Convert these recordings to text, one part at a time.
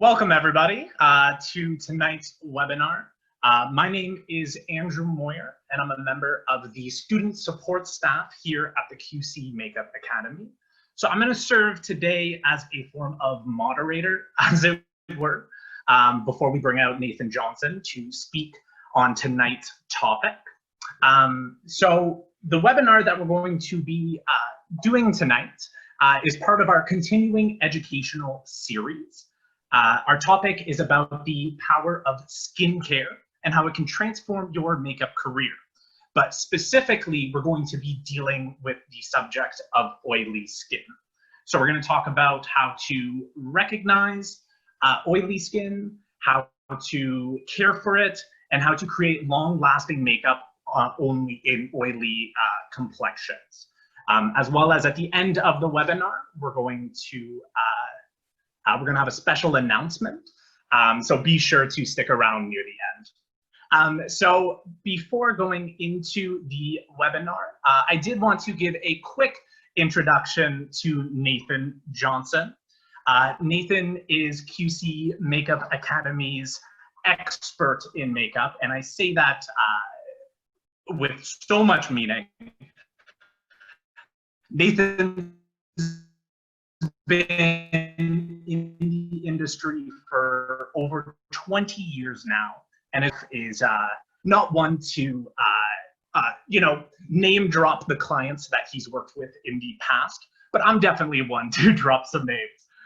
Welcome everybody to tonight's webinar. My name is Andrew Moyer and I'm a member of the student support staff here at the QC Makeup Academy. So I'm going to serve today as a form of moderator, as it were, before we bring out Nathan Johnson to speak on tonight's topic. So the webinar that we're going to be doing tonight is part of our continuing educational series. Our topic is about the power of skincare and how it can transform your makeup career. But specifically, we're going to be dealing with the subject of oily skin. So we're going to talk about how to recognize oily skin, how to care for it, and how to create long-lasting makeup only in oily complexions. As well as at the end of the webinar, we're going to have a special announcement, so be sure to stick around near the end. So before going into the webinar, I did want to give a quick introduction to Nathan Johnson. Nathan is QC Makeup Academy's expert in makeup, and I say that with so much meaning. Nathan's been in the industry for over 20 years now, and is not one to name drop the clients that he's worked with in the past, but I'm definitely one to drop some names.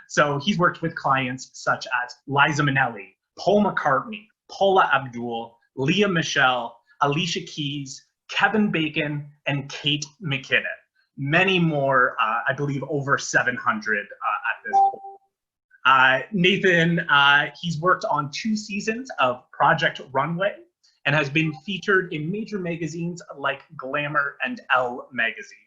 So he's worked with clients such as Liza Minnelli, Paul McCartney, Paula Abdul, Leah Michelle, Alicia Keys, Kevin Bacon, and Kate McKinnon. Many more, I believe over 700 at this point. Nathan, he's worked on 2 seasons of Project Runway and has been featured in major magazines like Glamour and Elle magazine.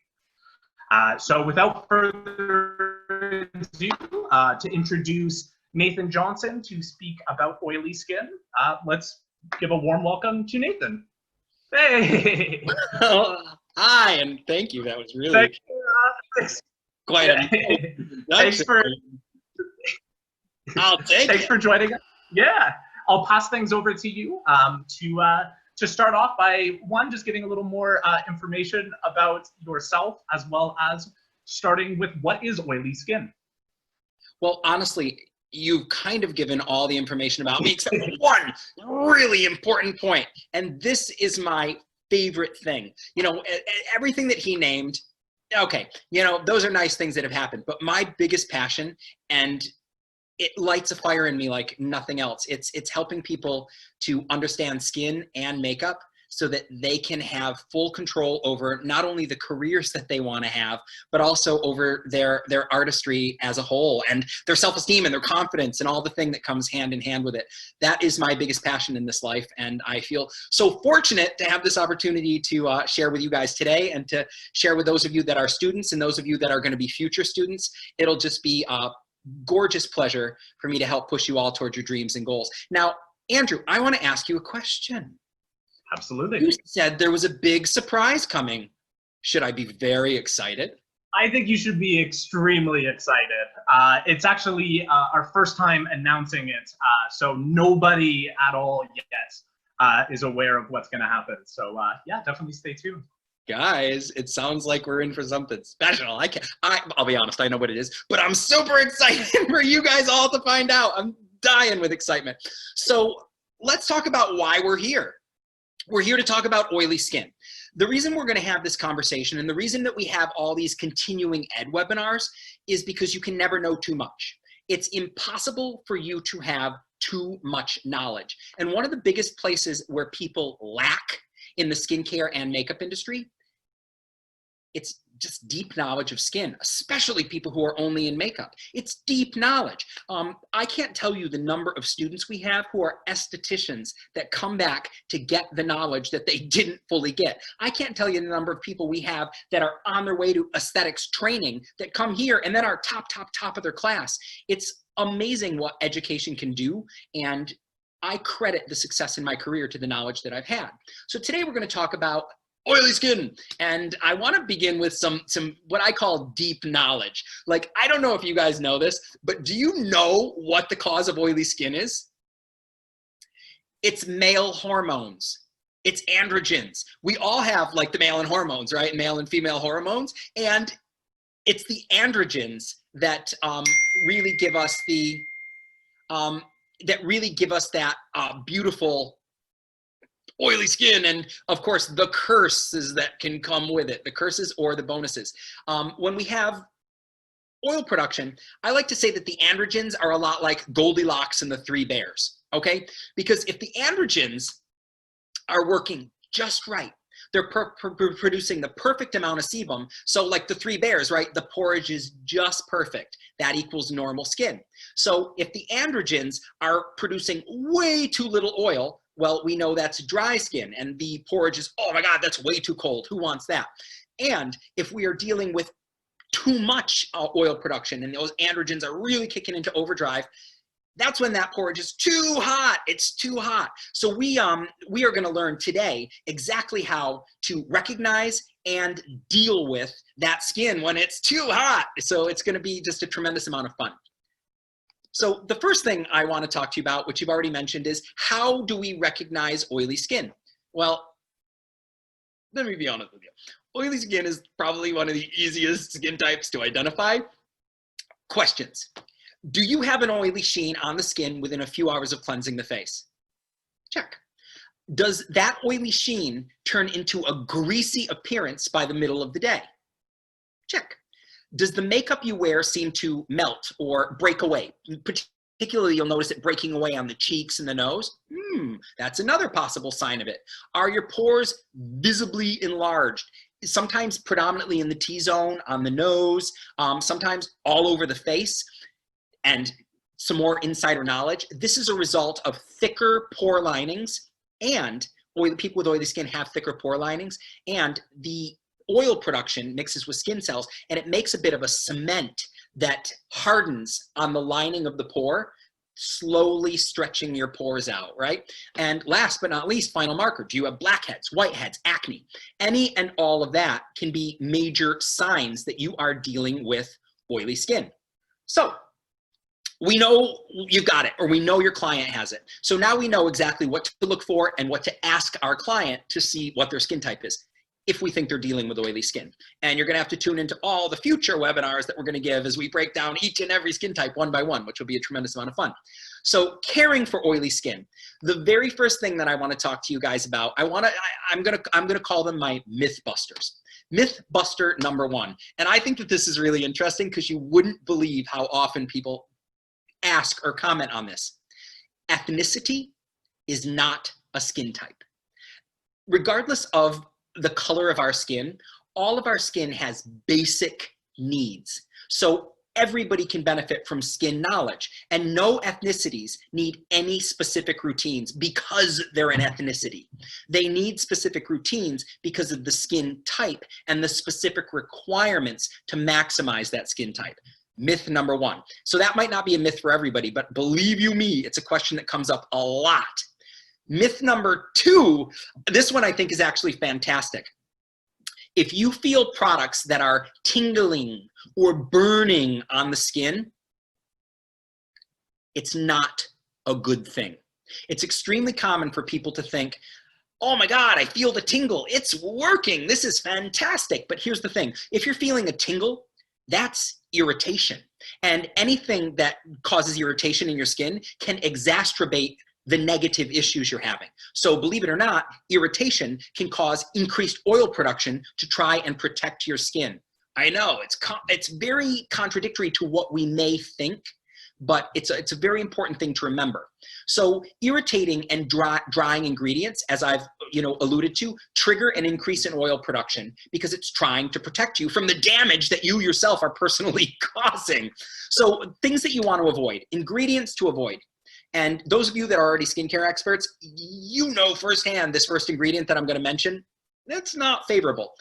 So without further ado, to introduce Nathan Johnson to speak about oily skin, let's give a warm welcome to Nathan. Hey! Hi, and thank you. That was really quite a thanks for I'll take thanks it. for joining us. Yeah, I'll pass things over to you to start off by just giving a little more information about yourself, as well as starting with what is oily skin. Well, honestly, you've kind of given all the information about me except one really important point, and this is my favorite thing. Everything that he named, okay, those are nice things that have happened, but my biggest passion, and it lights a fire in me like nothing else, it's helping people to understand skin and makeup so that they can have full control over not only the careers that they want to have, but also over their artistry as a whole, and their self-esteem and their confidence and all the thing that comes hand in hand with it. That is my biggest passion in this life, and I feel so fortunate to have this opportunity to share with you guys today, and to share with those of you that are students and those of you that are going to be future students. It'll just be a gorgeous pleasure for me to help push you all towards your dreams and goals. Now, Andrew, I want to ask you a question. Absolutely. You said there was a big surprise coming. Should I be very excited? I think you should be extremely excited. It's actually our first time announcing it, so nobody at all yet is aware of what's going to happen. So yeah, definitely stay tuned. Guys, it sounds like we're in for something special. I'll be honest, I know what it is, but I'm super excited for you guys all to find out. I'm dying with excitement. So let's talk about why we're here. We're here to talk about oily skin. The reason we're going to have this conversation, and the reason that we have all these continuing ed webinars, is because you can never know too much. It's impossible for you to have too much knowledge. And one of the biggest places where people lack in the skincare and makeup industry, it's just deep knowledge of skin, especially people who are only in makeup. It's deep knowledge. I can't tell you the number of students we have who are estheticians that come back to get the knowledge that they didn't fully get. I can't tell you the number of people we have that are on their way to aesthetics training that come here and then are top of their class. It's amazing what education can do, and I credit the success in my career to the knowledge that I've had. So today we're going to talk about Oily skin. And I want to begin with some what I call deep knowledge. Like, I don't know if you guys know this, but do you know what the cause of oily skin is? It's male hormones. It's androgens. We all have like the male and hormones, right? Male and female hormones. And it's the androgens that really give us that beautiful oily skin, and of course the curses that can come with it, the curses or the bonuses. When we have oil production, I like to say that the androgens are a lot like Goldilocks and the Three Bears, okay? Because if the androgens are working just right, they're producing the perfect amount of sebum. So like the Three Bears, right? The porridge is just perfect. That equals normal skin. So if the androgens are producing way too little oil, well, we know that's dry skin, and the porridge is, oh my God, that's way too cold. Who wants that? And if we are dealing with too much oil production and those androgens are really kicking into overdrive, that's when that porridge is too hot. It's too hot. So we are going to learn today exactly how to recognize and deal with that skin when it's too hot. So it's going to be just a tremendous amount of fun. So the first thing I want to talk to you about, which you've already mentioned, is how do we recognize oily skin? Well, let me be honest with you. Oily skin is probably one of the easiest skin types to identify. Questions. Do you have an oily sheen on the skin within a few hours of cleansing the face? Check. Does that oily sheen turn into a greasy appearance by the middle of the day? Check. Does the makeup you wear seem to melt or break away? Particularly, you'll notice it breaking away on the cheeks and the nose. That's another possible sign of it. Are your pores visibly enlarged? Sometimes predominantly in the T-zone, on the nose, sometimes all over the face. And some more insider knowledge, this is a result of thicker pore linings, and people with oily skin have thicker pore linings, and the oil production mixes with skin cells, and it makes a bit of a cement that hardens on the lining of the pore, slowly stretching your pores out, right? And last but not least, final marker, do you have blackheads, whiteheads, acne? Any and all of that can be major signs that you are dealing with oily skin. So we know you've got it, or we know your client has it. So now we know exactly what to look for and what to ask our client to see what their skin type is, if we think they're dealing with oily skin. And you're gonna have to tune into all the future webinars that we're gonna give as we break down each and every skin type one by one, which will be a tremendous amount of fun. So caring for oily skin. The very first thing that I wanna talk to you guys about, I'm gonna call them my myth busters. Myth buster number one. And I think that this is really interesting because you wouldn't believe how often people ask or comment on this. Ethnicity is not a skin type. Regardless of the color of our skin, all of our skin has basic needs. So everybody can benefit from skin knowledge, and no ethnicities need any specific routines because they're an ethnicity. They need specific routines because of the skin type and the specific requirements to maximize that skin type. Myth number one. So that might not be a myth for everybody, but believe you me, it's a question that comes up a lot. Myth number two, this one I think is actually fantastic. If you feel products that are tingling or burning on the skin, it's not a good thing. It's extremely common for people to think, oh my God, I feel the tingle. It's working. This is fantastic. But here's the thing. If you're feeling a tingle, that's irritation. And anything that causes irritation in your skin can exacerbate the negative issues you're having. So believe it or not, irritation can cause increased oil production to try and protect your skin. I know it's very contradictory to what we may think, but it's a very important thing to remember. So irritating and drying ingredients, as I've alluded to, trigger an increase in oil production because it's trying to protect you from the damage that you yourself are personally causing. So things that you want to avoid, ingredients to avoid. And those of you that are already skincare experts, you know firsthand this first ingredient that I'm going to mention, that's not favorable.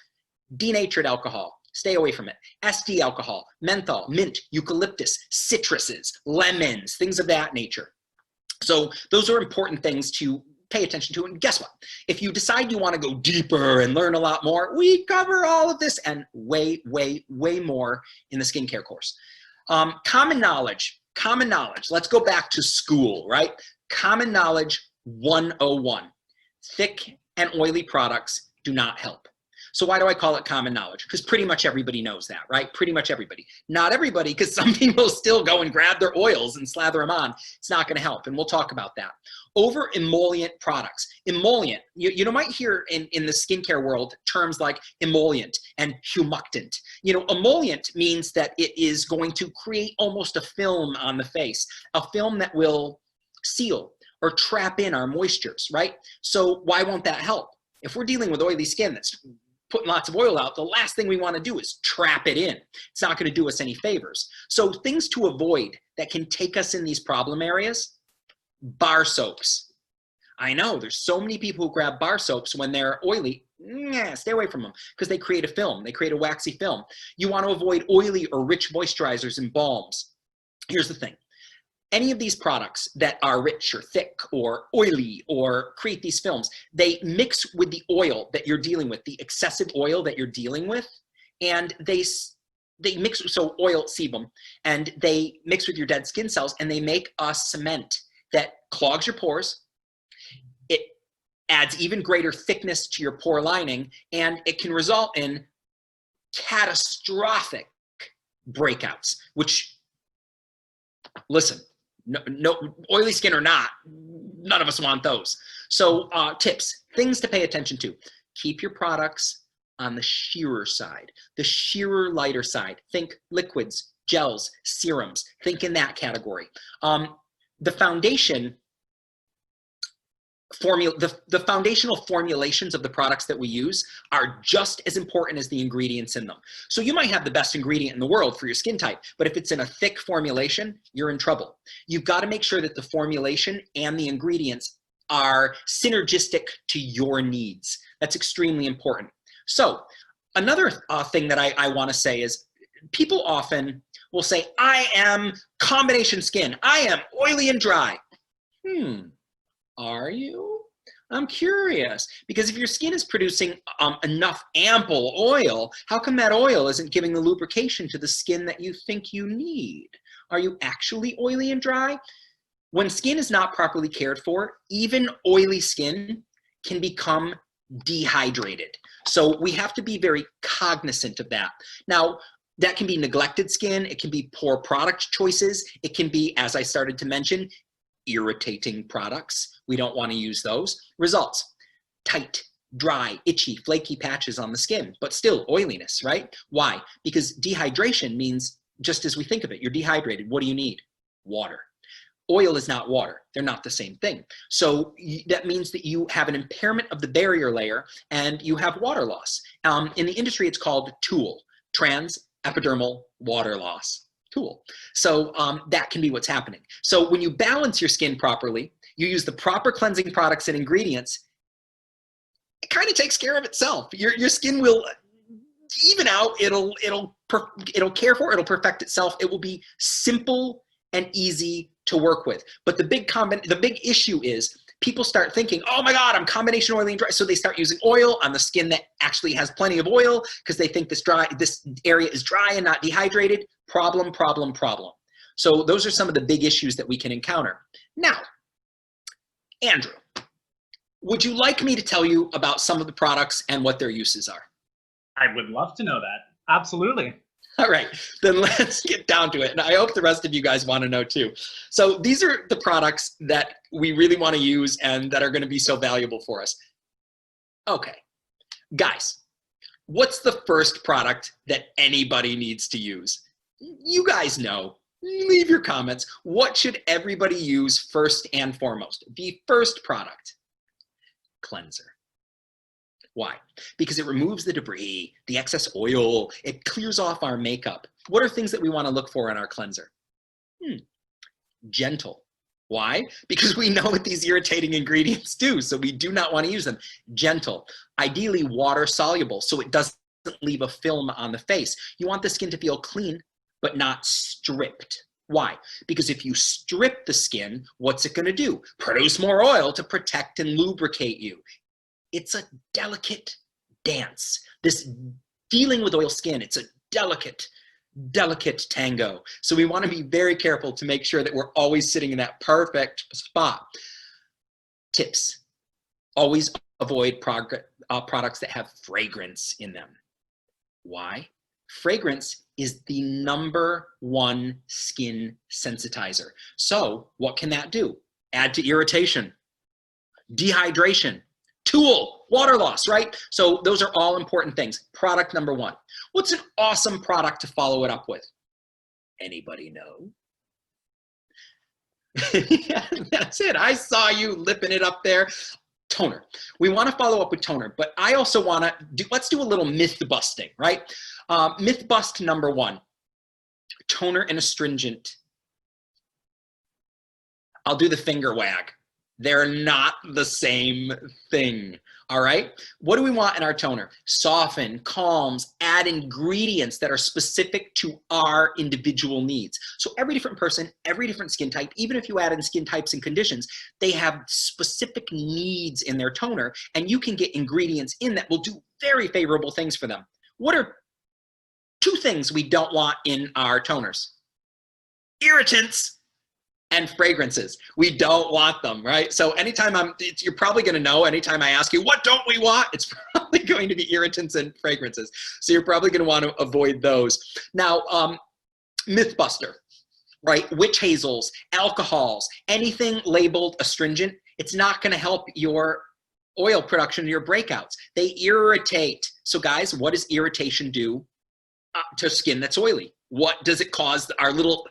Denatured alcohol. Stay away from it. SD alcohol, menthol, mint, eucalyptus, citruses, lemons, things of that nature. So those are important things to pay attention to. And guess what? If you decide you want to go deeper and learn a lot more, we cover all of this and way, way, way more in the skincare course. Common knowledge. Let's go back to school, right? Common knowledge 101. Thick and oily products do not help. So why do I call it common knowledge? Because pretty much everybody knows that, right? Pretty much everybody. Not everybody, because some people still go and grab their oils and slather them on. It's not going to help, and we'll talk about that. Over emollient products. Emollient, you might hear in the skincare world terms like emollient and humectant. Emollient means that it is going to create almost a film on the face, a film that will seal or trap in our moistures, right? So why won't that help? If we're dealing with oily skin that's putting lots of oil out, the last thing we want to do is trap it in. It's not going to do us any favors. So things to avoid that can take us in these problem areas: bar soaps. I know there's so many people who grab bar soaps when they're oily. Stay away from them because they create a film. They create a waxy film. You want to avoid oily or rich moisturizers and balms. Here's the thing. Any of these products that are rich or thick or oily or create these films, they mix with the oil that you're dealing with, the excessive oil that you're dealing with, and they mix, so oil, sebum, and they mix with your dead skin cells, and they make a cement that clogs your pores. It adds even greater thickness to your pore lining, and it can result in catastrophic breakouts, which, listen, no, oily skin or not, none of us want those. So tips, things to pay attention to. Keep your products on the sheerer side, the sheerer, lighter side. Think liquids, gels, serums. Think in that category. The foundation the foundational formulations of the products that we use are just as important as the ingredients in them. So you might have the best ingredient in the world for your skin type, but if it's in a thick formulation, you're in trouble. You've got to make sure that the formulation and the ingredients are synergistic to your needs. That's extremely important. So another thing that I want to say is people often will say, I am combination skin. I am oily and dry. Are you? I'm curious, because if your skin is producing enough ample oil, how come that oil isn't giving the lubrication to the skin that you think you need? Are you actually oily and dry? When skin is not properly cared for, even oily skin can become dehydrated. So we have to be very cognizant of that. Now, that can be neglected skin. It can be poor product choices. It can be, as I started to mention, irritating products. We don't want to use those. Results: tight, dry, itchy, flaky patches on the skin, but still oiliness, right? Why? Because dehydration means, just as we think of it, you're dehydrated. What do you need? Water. Oil is not water. They're not the same thing. So that means that you have an impairment of the barrier layer and you have water loss. In the industry, it's called TOOL, transepidermal water loss. Tool. So that can be what's happening. So when you balance your skin properly, you use the proper cleansing products and ingredients, it kind of takes care of itself. Your skin will even out. It'll care for. It'll perfect itself. It will be simple and easy to work with. But the big issue is people start thinking, oh my God, I'm combination oily and dry. So they start using oil on the skin that actually has plenty of oil because they think this area is dry and not dehydrated. Problem. So those are some of the big issues that we can encounter. Now, Andrew, would you like me to tell you about some of the products and what their uses are? I would love to know that. Absolutely. All right, then let's get down to it. And I hope the rest of you guys want to know too. So these are the products that we really want to use and that are going to be so valuable for us. Okay, guys, what's the first product that anybody needs to use? You guys know. Leave your comments. What should everybody use first and foremost? The first product: cleanser. Why? Because it removes the debris, the excess oil, it clears off our makeup. What are things that we want to look for in our cleanser? Gentle. Why? Because we know what these irritating ingredients do, so we do not want to use them. Gentle. Ideally water soluble, so it doesn't leave a film on the face. You want the skin to feel clean, but not stripped, Why? Because if you strip the skin, what's it going to do? Produce more oil to protect and lubricate you. It's a delicate dance. This dealing with oil skin, it's a delicate tango. So we want to be very careful to make sure that we're always sitting in that perfect spot. Tips: always avoid products that have fragrance in them. Why? Fragrance is the #1 skin sensitizer. So what can that do? Add to irritation, dehydration, tool, water loss, right? So those are all important things. Product #1. What's an awesome product to follow it up with? Anybody know? Yeah, that's it. I saw you lipping it up there. Toner. We want to follow up with toner, but I also want to let's do a little myth busting, right? Myth bust #1, toner and astringent. I'll do the finger wag. They're not the same thing, all right? What do we want in our toner? Soften, calms, add ingredients that are specific to our individual needs. So every different person, every different skin type, even if you add in skin types and conditions, they have specific needs in their toner, and you can get ingredients in that will do very favorable things for them. What are 2 things we don't want in our toners? Irritants and fragrances. We don't want them, right? So anytime you're probably gonna know, anytime I ask you, what don't we want? It's probably going to be irritants and fragrances. So you're probably gonna want to avoid those. Now, Mythbuster, right? Witch hazels, alcohols, anything labeled astringent, it's not gonna help your oil production, your breakouts. They irritate. So guys, what does irritation do to skin that's oily? What does it cause? Our little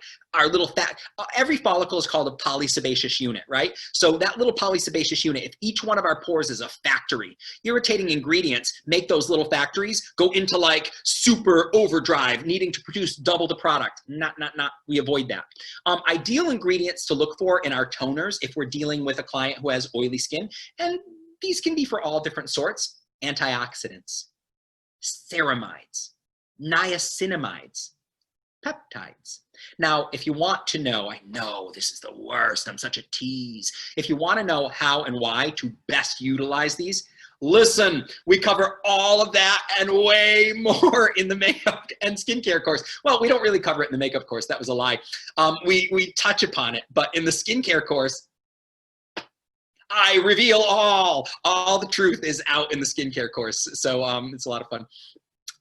fat, every follicle is called a polysebaceous unit, right? So that little polysebaceous unit, if each one of our pores is a factory, irritating ingredients make those little factories go into like super overdrive, needing to produce double the product. We avoid that. Ideal ingredients to look for in our toners if we're dealing with a client who has oily skin, and these can be for all different sorts: antioxidants, ceramides, niacinamides, peptides. Now, if you want to know, I know this is the worst, I'm such a tease. If you want to know how and why to best utilize these, listen, we cover all of that and way more in the makeup and skincare course. Well, we don't really cover it in the makeup course, that was a lie. We touch upon it, but in the skincare course, I reveal all the truth is out in the skincare course. So it's a lot of fun.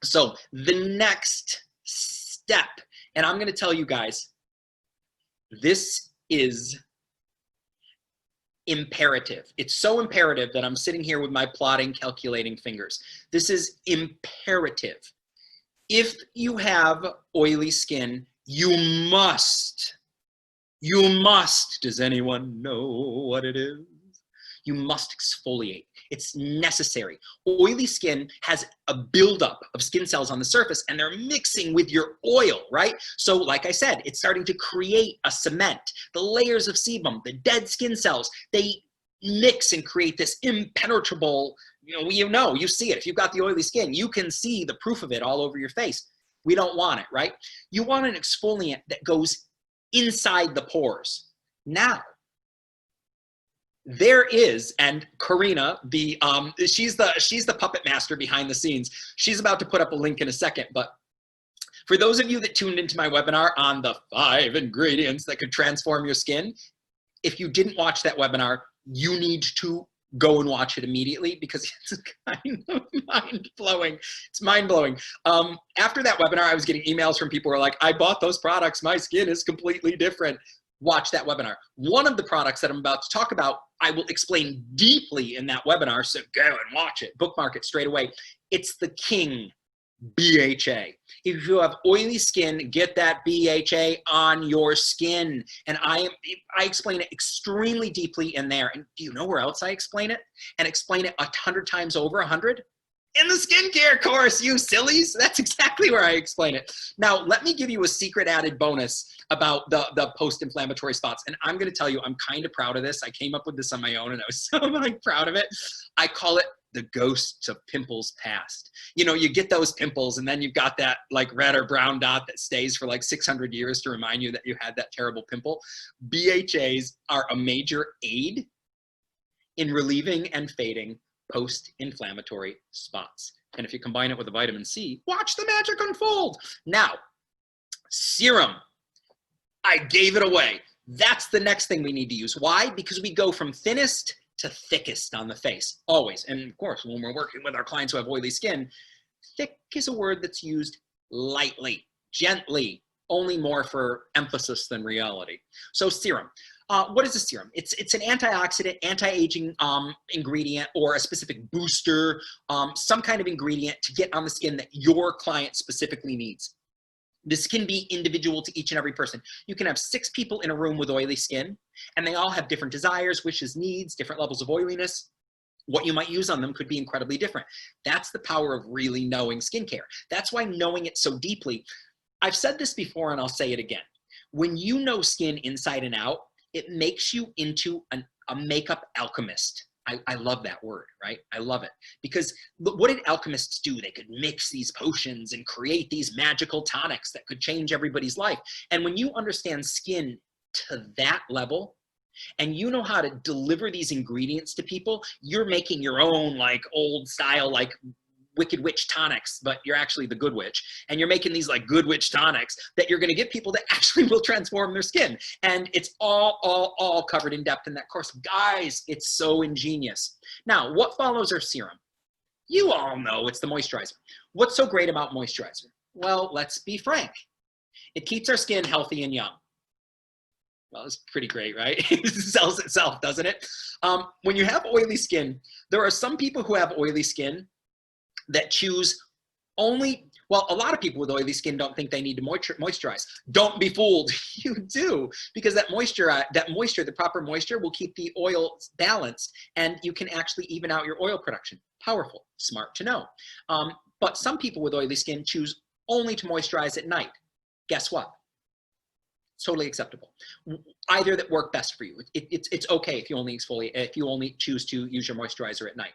So the next step, and I'm going to tell you guys, this is imperative. It's so imperative that I'm sitting here with my plotting, calculating fingers. This is imperative. If you have oily skin, you must, does anyone know what it is? You must exfoliate. It's necessary. Oily skin has a buildup of skin cells on the surface, and they're mixing with your oil, right? So like I said, it's starting to create a cement. The layers of sebum, the dead skin cells, they mix and create this impenetrable, you see it. If you've got the oily skin, you can see the proof of it all over your face. We don't want it, right? You want an exfoliant that goes inside the pores. Now, there is, and Karina, she's the puppet master behind the scenes. She's about to put up a link in a second, but for those of you that tuned into my webinar on the 5 ingredients that could transform your skin, if you didn't watch that webinar, you need to go and watch it immediately, because it's kind of mind-blowing. It's mind-blowing. After that webinar, I was getting emails from people who were like, I bought those products, my skin is completely different. Watch that webinar. One of the products that I'm about to talk about, I will explain deeply in that webinar, so go and watch it, bookmark it straight away. It's the king BHA. If you have oily skin, get that BHA on your skin. And I explain it extremely deeply in there. And do you know where else I explain it? And explain it 100 times over 100? In the skincare course, you sillies. That's exactly where I explain it. Now, let me give you a secret added bonus about the post-inflammatory spots. And I'm going to tell you, I'm kind of proud of this. I came up with this on my own, and I was so proud of it. I call it the ghosts of pimples past. You know, you get those pimples and then you've got that like red or brown dot that stays for like 600 years to remind you that you had that terrible pimple. BHAs are a major aid in relieving and fading post-inflammatory spots. And if you combine it with a vitamin C, watch the magic unfold. Now, serum. I gave it away. That's the next thing we need to use. Why? Because we go from thinnest to thickest on the face, always. And of course, when we're working with our clients who have oily skin, thick is a word that's used lightly, gently, only more for emphasis than reality. So serum. What is a serum? It's an antioxidant, anti-aging ingredient, or a specific booster, some kind of ingredient to get on the skin that your client specifically needs. This can be individual to each and every person. You can have 6 people in a room with oily skin, and they all have different desires, wishes, needs, different levels of oiliness. What you might use on them could be incredibly different. That's the power of really knowing skincare. That's why knowing it so deeply. I've said this before and I'll say it again. When you know skin inside and out, it makes you into a makeup alchemist. I love that word, right? I love it. Because what did alchemists do? They could mix these potions and create these magical tonics that could change everybody's life. And when you understand skin to that level, and you know how to deliver these ingredients to people, you're making your own like old style, like Wicked Witch tonics, but you're actually the Good Witch. And you're making these like Good Witch tonics that you're gonna get people that actually will transform their skin. And it's all covered in depth in that course. Guys, it's so ingenious. Now, what follows our serum? You all know it's the moisturizer. What's so great about moisturizer? Well, let's be frank. It keeps our skin healthy and young. Well, it's pretty great, right? It sells itself, doesn't it? When you have oily skin, there are some people who have oily skin that choose only, well, a lot of people with oily skin don't think they need to moisturize. Don't be fooled, you do, because that moisture, the proper moisture will keep the oil balanced, and you can actually even out your oil production. Powerful, smart to know. But some people with oily skin choose only to moisturize at night. Guess what? It's totally acceptable. Either that work best for you. It's okay if you only exfoliate, if you only choose to use your moisturizer at night.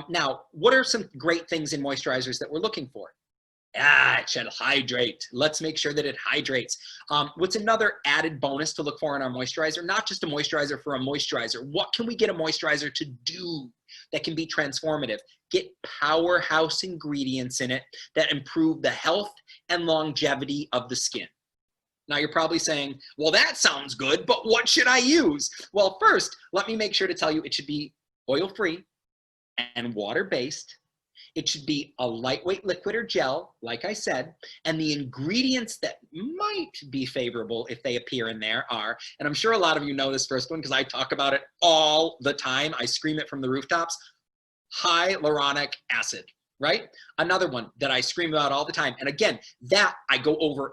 Now, what are some great things in moisturizers that we're looking for? It should hydrate. Let's make sure that it hydrates. What's another added bonus to look for in our moisturizer? Not just a moisturizer for a moisturizer. What can we get a moisturizer to do that can be transformative? Get powerhouse ingredients in it that improve the health and longevity of the skin. Now you're probably saying, well, that sounds good, but what should I use? Well, first, let me make sure to tell you it should be oil-free and water-based. It should be a lightweight liquid or gel, like I said, and the ingredients that might be favorable if they appear in there are, and I'm sure a lot of you know this first one because I talk about it all the time. I scream it from the rooftops, hyaluronic acid, right? Another one that I scream about all the time. And again, that I go over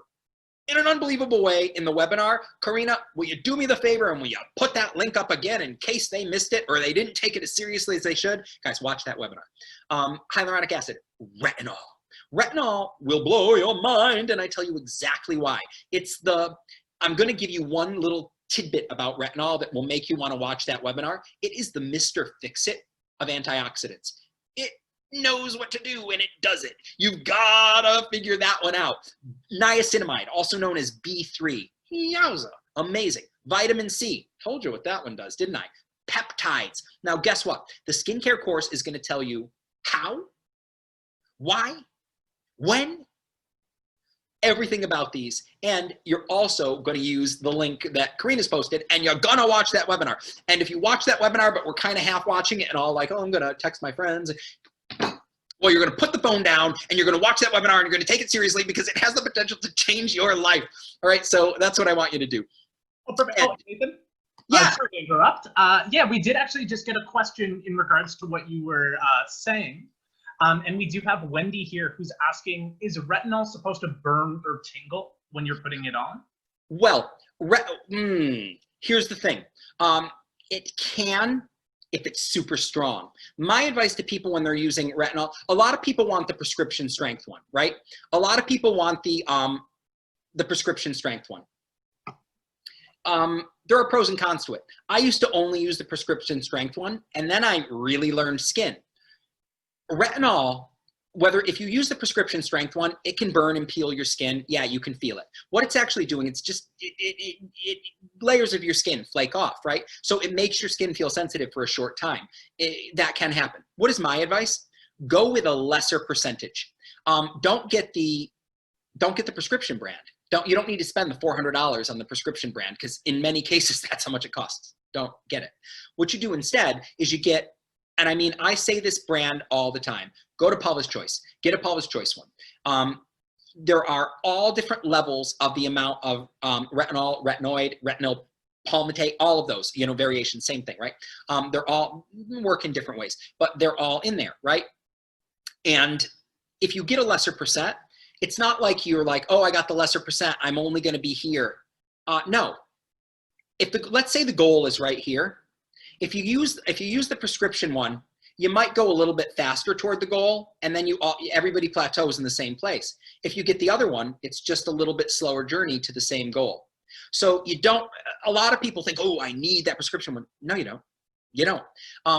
in an unbelievable way in the webinar. Karina, will you do me the favor and will you put that link up again in case they missed it or they didn't take it as seriously as they should? Guys, watch that webinar. Hyaluronic acid, retinol. Retinol will blow your mind, and I tell you exactly why. I'm gonna give you one little tidbit about retinol that will make you wanna watch that webinar. It is the Mr. Fix-It of antioxidants. It knows what to do and it does it. You've gotta figure that one out. Niacinamide, also known as B3. Yowza, amazing. Vitamin C, told you what that one does, didn't I? Peptides. Now guess what? The skincare course is gonna tell you how, why, when, everything about these. And you're also gonna use the link that Karina's posted and you're gonna watch that webinar. And if you watch that webinar, but we're kind of half watching it and all like, oh, I'm gonna text my friends. Well, you're going to put the phone down and you're going to watch that webinar and you're going to take it seriously because it has the potential to change your life. All right, so that's what I want you to do. Oh, perfect. Oh, Nathan? Yeah. Sorry to interrupt. Yeah, we did actually just get a question in regards to what you were saying. And we do have Wendy here who's asking, is retinol supposed to burn or tingle when you're putting it on? Well, here's the thing. It can, if it's super strong. My advice to people when they're using retinol, a lot of people want the prescription strength one, right? A lot of people want the prescription strength one. There are pros and cons to it. I used to only use the prescription strength one, and then I really learned skin. retinol, whether if you use the prescription strength one, it can burn and peel your skin. Yeah, you can feel it. What it's actually doing, it's just layers of your skin flake off, right? So it makes your skin feel sensitive for a short time. That can happen. What is my advice? Go with a lesser percentage. Don't get the prescription brand. You don't need to spend the $400 on the prescription brand, because in many cases that's how much it costs. Don't get it. What you do instead is you get, and I mean, I say this brand all the time, go to Paula's Choice, get a Paula's Choice one. There are all different levels of the amount of retinol, retinoid, retinol palmitate, all of those, you know, variations, same thing, right? They're all work in different ways, but they're all in there, right? And if you get a lesser percent, it's not like you're like, oh, I got the lesser percent, I'm only gonna be here. No, let's say the goal is right here. If you use the prescription one, you might go a little bit faster toward the goal, and then everybody plateaus in the same place. If you get the other one, it's just a little bit slower journey to the same goal. So a lot of people think, oh, I need that prescription one. No, you don't. You don't.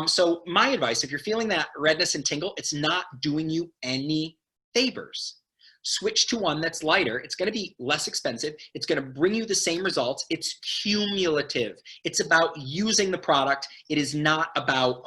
So my advice, if you're feeling that redness and tingle, it's not doing you any favors. Switch to one that's lighter. It's going to be less expensive. It's going to bring you the same results. It's cumulative. It's about using the product. It is not about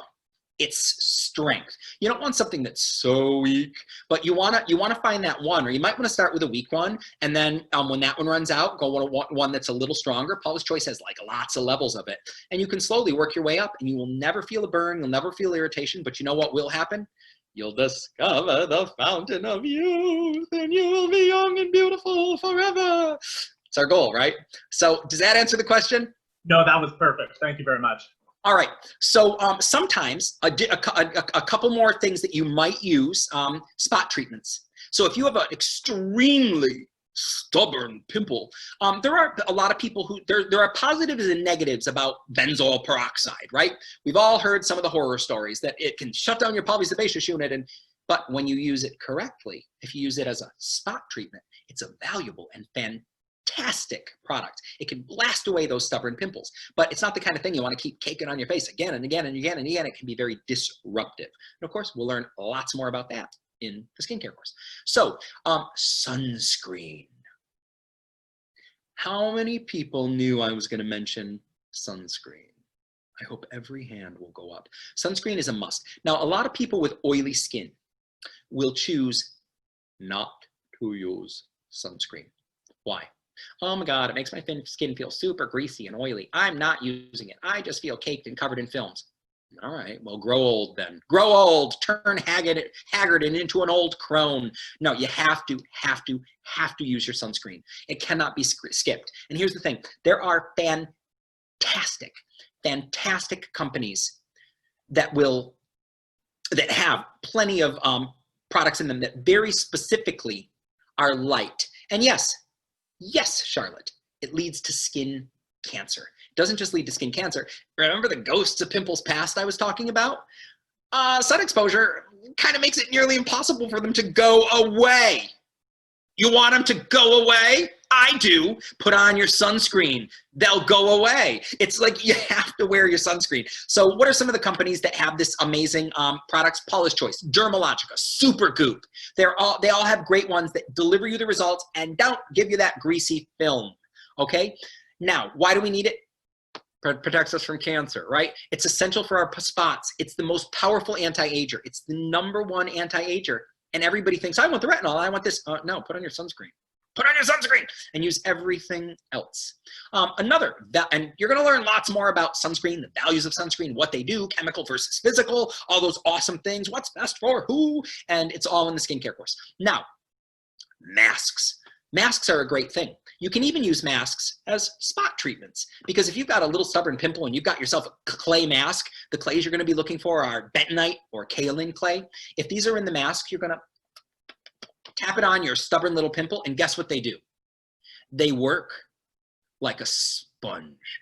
its strength. You don't want something that's so weak, but you want to find that one, or you might want to start with a weak one, and then when that one runs out, go one that's a little stronger. Paula's Choice has like lots of levels of it, and you can slowly work your way up, and you will never feel a burn. You'll never feel irritation, but you know what will happen? You'll discover the fountain of youth, and you will be young and beautiful forever. It's our goal, right? So does that answer the question? No, that was perfect. Thank you very much. All right. So sometimes a couple more things that you might use, spot treatments. So if you have an extremely stubborn pimple, there are a lot of people who, there are positives and negatives about benzoyl peroxide, right? We've all heard some of the horror stories that it can shut down your polysebaceous unit, but when you use it correctly, if you use it as a spot treatment, it's a valuable and fantastic product. It can blast away those stubborn pimples, but it's not the kind of thing you want to keep caking on your face again and again and again and again. It can be very disruptive. And of course, we'll learn lots more about that in the skincare course. So, sunscreen. How many people knew I was going to mention sunscreen? I hope every hand will go up. Sunscreen is a must. Now, a lot of people with oily skin will choose not to use sunscreen. Why? Oh my God, it makes my skin feel super greasy and oily. I'm not using it. I just feel caked and covered in films. All right, well, grow old then. Grow old, turn haggard and into an old crone. No, you have to use your sunscreen. It cannot be skipped. And here's the thing, there are fantastic companies that have plenty of products in them that very specifically are light. And yes, Charlotte, it leads to skin cancer. It doesn't just lead to skin cancer. Remember the ghosts of pimples past I was talking about? Sun exposure kind of makes it nearly impossible for them to go away. You want them to go away? I do. Put on your sunscreen. They'll go away. It's like you have to wear your sunscreen. So what are some of the companies that have this amazing products? Paula's Choice, Dermalogica, Supergoop. They all have great ones that deliver you the results and don't give you that greasy film, okay? Now, why do we need it? Protects us from cancer, right? It's essential for our spots. It's the most powerful anti-ager. It's the #1 anti-ager. And everybody thinks, I want the retinol, I want this. No, put on your sunscreen. Put on your sunscreen and use everything else. And you're gonna learn lots more about sunscreen, the values of sunscreen, what they do, chemical versus physical, all those awesome things, what's best for who, and it's all in the skincare course. Now, masks. Masks are a great thing. You can even use masks as spot treatments, because if you've got a little stubborn pimple and you've got yourself a clay mask, the clays you're gonna be looking for are bentonite or kaolin clay. If these are in the mask, you're gonna tap it on your stubborn little pimple, and guess what they do? They work like a sponge,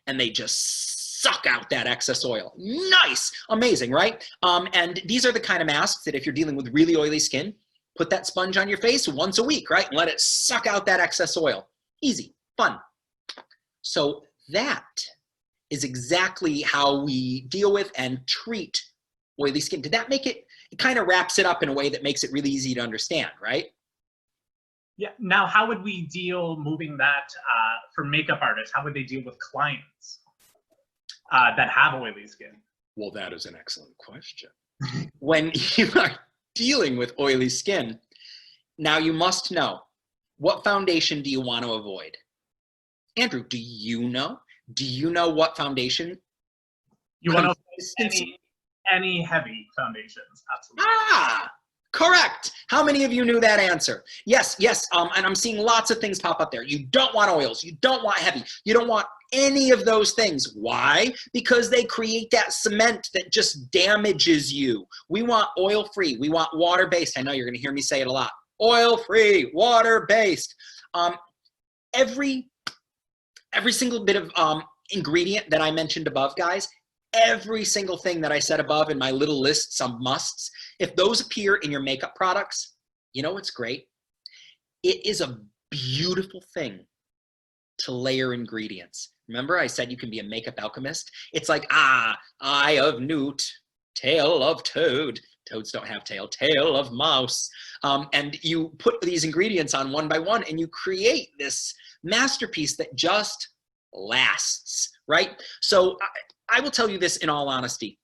and they just suck out that excess oil. Nice, amazing, right? And these are the kind of masks that if you're dealing with really oily skin, put that sponge on your face once a week, right? And let it suck out that excess oil. Easy, fun. So that is exactly how we deal with and treat oily skin. Did that make it? it kind of wraps it up in a way that makes it really easy to understand, right? Yeah. Now, how would we deal moving that for makeup artists? How would they deal with clients that have oily skin? Well, that is an excellent question. When you are dealing with oily skin, now you must know, what foundation do you want to avoid? Andrew, do you know? Do you know what foundation? You want to avoid any heavy foundations, absolutely. Ah, correct. How many of you knew that answer? Yes, yes, and I'm seeing lots of things pop up there. You don't want oils, you don't want heavy, you don't want any of those things. Why? Because they create that cement that just damages you. We want oil-free, we want water-based. I know you're gonna hear me say it a lot. Oil-free, water-based. Every single bit of ingredient that I mentioned above, guys, every single thing that I said above in my little list, some musts, if those appear in your makeup products, you know what's great? It is a beautiful thing to layer ingredients. Remember I said you can be a makeup alchemist? It's like, eye of newt, tail of toad. Toads don't have tail, tail of mouse. And you put these ingredients on one by one and you create this masterpiece that just lasts, right? So I will tell you this in all honesty.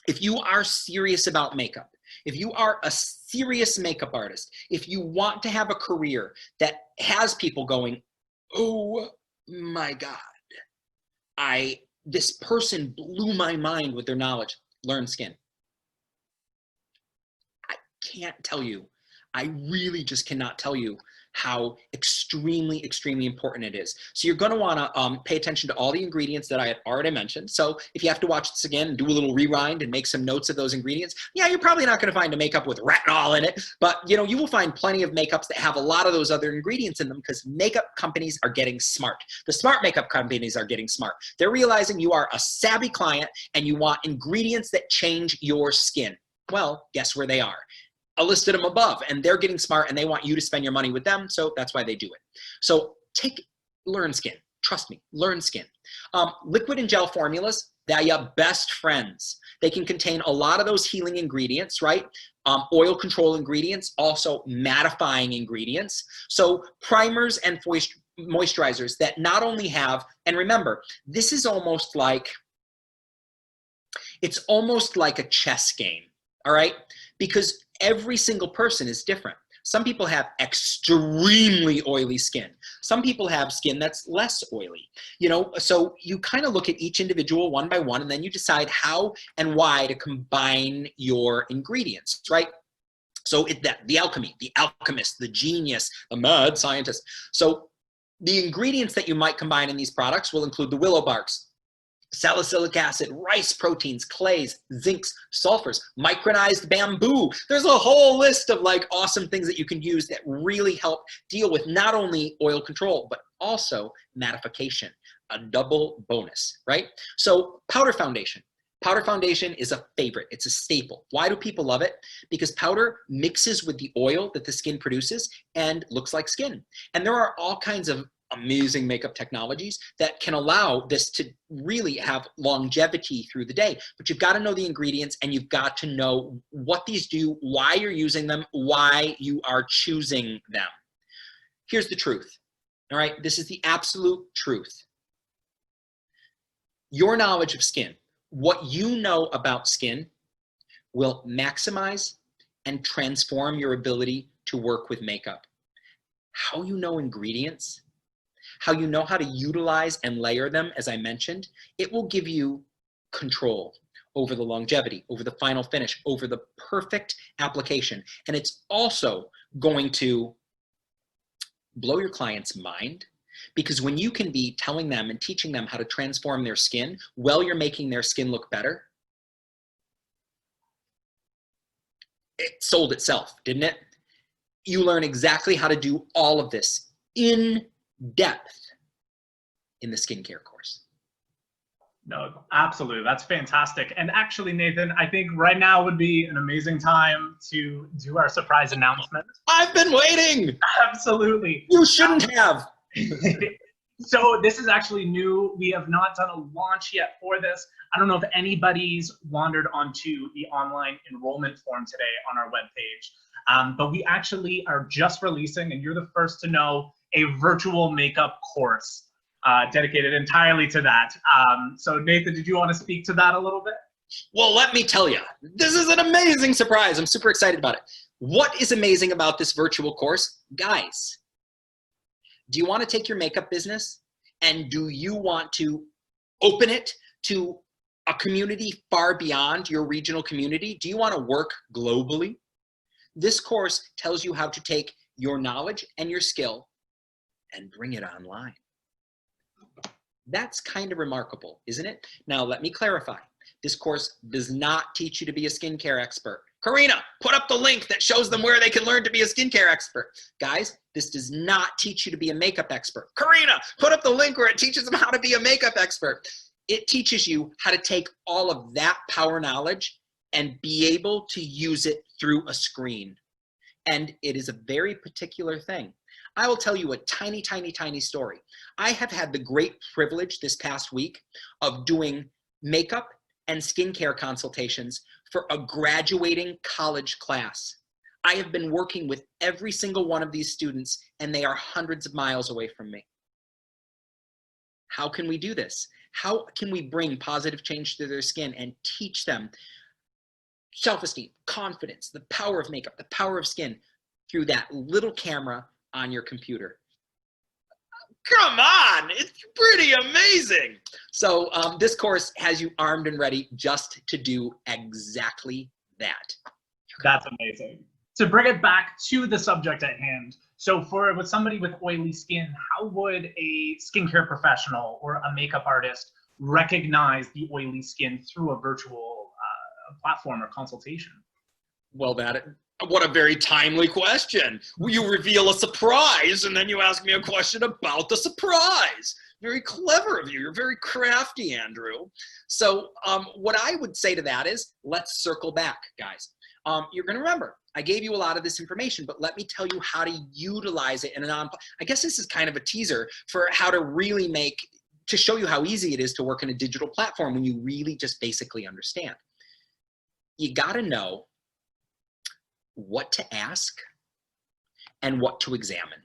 If you are serious about makeup, if you are a serious makeup artist, if you want to have a career that has people going, oh my God, this person blew my mind with their knowledge, learn skin. I can't tell you, I really just cannot tell you how extremely, extremely important it is. So you're gonna wanna pay attention to all the ingredients that I have already mentioned. So if you have to watch this again and do a little rewind and make some notes of those ingredients, yeah, you're probably not gonna find a makeup with retinol in it, but you know, you will find plenty of makeups that have a lot of those other ingredients in them because makeup companies are getting smart. The smart makeup companies are getting smart. They're realizing you are a savvy client and you want ingredients that change your skin. Well, guess where they are? I listed them above, and they're getting smart and they want you to spend your money with them, so that's why they do it. So learn skin. Trust me, learn skin. Liquid and gel formulas, they're your best friends. They can contain a lot of those healing ingredients, right? Oil control ingredients, also mattifying ingredients. So primers and moisturizers that not only have, and remember, this is almost like, it's almost like a chess game, all right? Because every single person is different. Some people have extremely oily skin. Some people have skin that's less oily. You know, so you kind of look at each individual one by one and then you decide how and why to combine your ingredients, right? So the alchemy, the alchemist, the genius, the mad scientist. So the ingredients that you might combine in these products will include the willow barks, salicylic acid, rice proteins, clays, zincs, sulfurs, micronized bamboo. There's a whole list of like awesome things that you can use that really help deal with not only oil control, but also mattification, a double bonus, right? So powder foundation. Powder foundation is a favorite. It's a staple. Why do people love it? Because powder mixes with the oil that the skin produces and looks like skin. And there are all kinds of amazing makeup technologies that can allow this to really have longevity through the day. But you've got to know the ingredients and you've got to know what these do, why you're using them, why you are choosing them. Here's the truth, all right? This is the absolute truth. Your knowledge of skin, what you know about skin, will maximize and transform your ability to work with makeup. How you know ingredients, how you know how to utilize and layer them, as I mentioned, it will give you control over the longevity, over the final finish, over the perfect application. And it's also going to blow your client's mind, because when you can be telling them and teaching them how to transform their skin while you're making their skin look better, it sold itself, didn't it? You learn exactly how to do all of this in depth in the skincare course. No, absolutely. That's fantastic. And actually, Nathan, I think right now would be an amazing time to do our surprise announcement. I've been waiting. Absolutely. You shouldn't have. So this is actually new. We have not done a launch yet for this. I don't know if anybody's wandered onto the online enrollment form today on our webpage, but we actually are just releasing, and you're the first to know, a virtual makeup course dedicated entirely to that. So Nathan, did you want to speak to that a little bit? Well, let me tell you, this is an amazing surprise. I'm super excited about it. What is amazing about this virtual course? Guys, do you want to take your makeup business and do you want to open it to a community far beyond your regional community? Do you want to work globally? This course tells you how to take your knowledge and your skill and bring it online. That's kind of remarkable, isn't it? Now, let me clarify. This course does not teach you to be a skincare expert. Karina, put up the link that shows them where they can learn to be a skincare expert. Guys, this does not teach you to be a makeup expert. Karina, put up the link where it teaches them how to be a makeup expert. It teaches you how to take all of that power knowledge and be able to use it through a screen. And it is a very particular thing. I will tell you a tiny, tiny, tiny story. I have had the great privilege this past week of doing makeup and skincare consultations for a graduating college class. I have been working with every single one of these students, and they are hundreds of miles away from me. How can we do this? How can we bring positive change to their skin and teach them self-esteem, confidence, the power of makeup, the power of skin through that little camera on your computer? Come on, it's pretty amazing. So this course has you armed and ready just to do exactly that. That's amazing. To bring it back to the subject at hand, so with somebody with oily skin, how would a skincare professional or a makeup artist recognize the oily skin through a virtual platform or consultation? Well, what a very timely question. You reveal a surprise and then you ask me a question about the surprise. Very clever of you. You're very crafty, Andrew. So what I would say to that is, let's circle back, guys. You're going to remember, I gave you a lot of this information, but let me tell you how to utilize it in I guess this is kind of a teaser for how to really to show you how easy it is to work in a digital platform when you really just basically understand. You got to know what to ask and what to examine.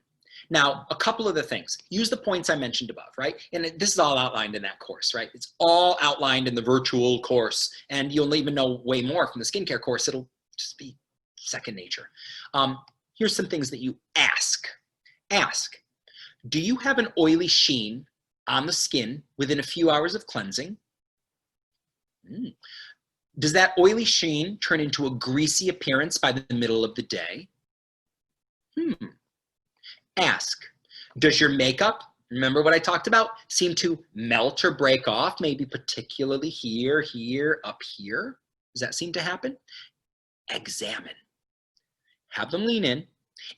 Now, a couple of the things. Use the points I mentioned above, right? And this is all outlined in that course, right? It's all outlined in the virtual course, and you'll even know way more from the skincare course. It'll just be second nature. Here's some things that you ask. Ask, do you have an oily sheen on the skin within a few hours of cleansing? Does that oily sheen turn into a greasy appearance by the middle of the day? Ask, does your makeup, remember what I talked about, seem to melt or break off, maybe particularly here, here, up here? Does that seem to happen? Examine. Have them lean in,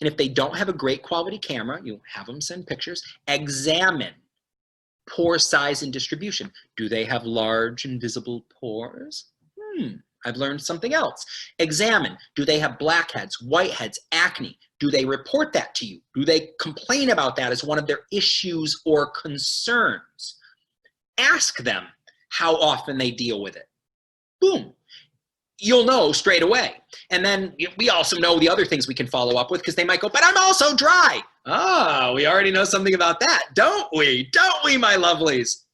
and if they don't have a great quality camera, you have them send pictures. Examine pore size and distribution. Do they have large invisible pores? I've learned something else. Examine, do they have blackheads, whiteheads, acne? Do they report that to you? Do they complain about that as one of their issues or concerns? Ask them how often they deal with it. Boom. You'll know straight away. And then we also know the other things we can follow up with, because they might go, but I'm also dry. Ah, we already know something about that, don't we? Don't we, my lovelies?